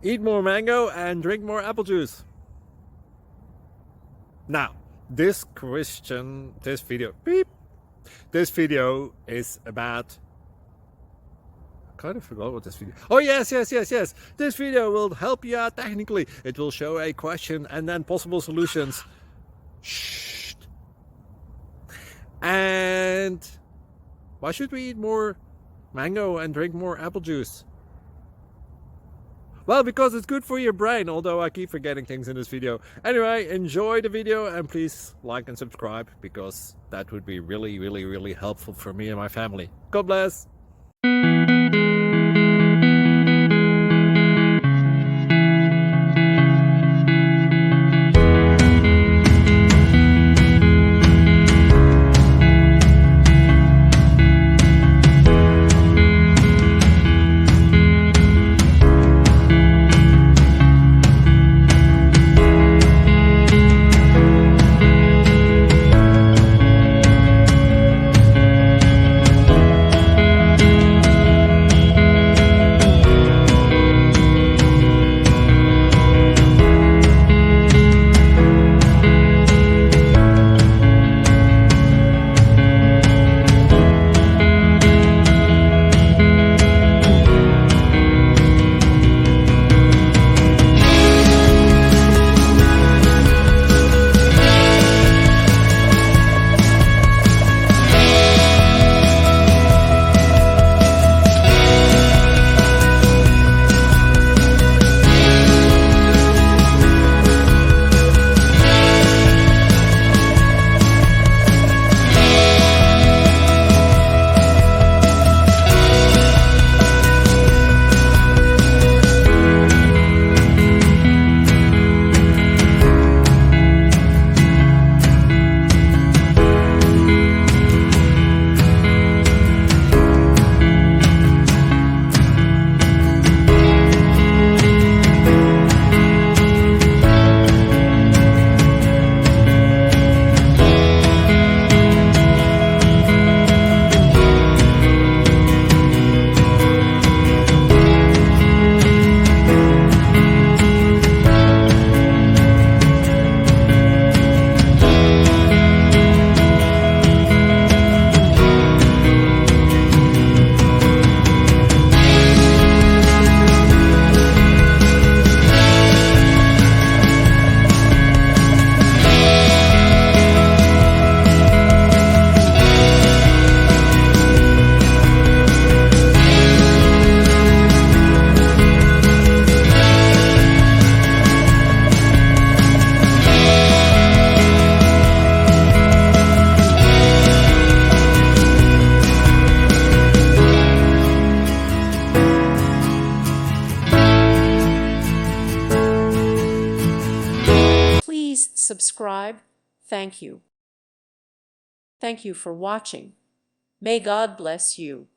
Eat more mango and drink more apple juice. Now, this video is about, I kind of forgot what this video. Oh yes. This video will help you out technically. It will show a question and then possible solutions. Shh. And why should we eat more mango and drink more apple juice? Well, because it's good for your brain, although I keep forgetting things in this video. Anyway, enjoy the video and please like and subscribe, because that would be really helpful for me and my family. God bless! Please subscribe. Thank you. Thank you for watching. May God bless you.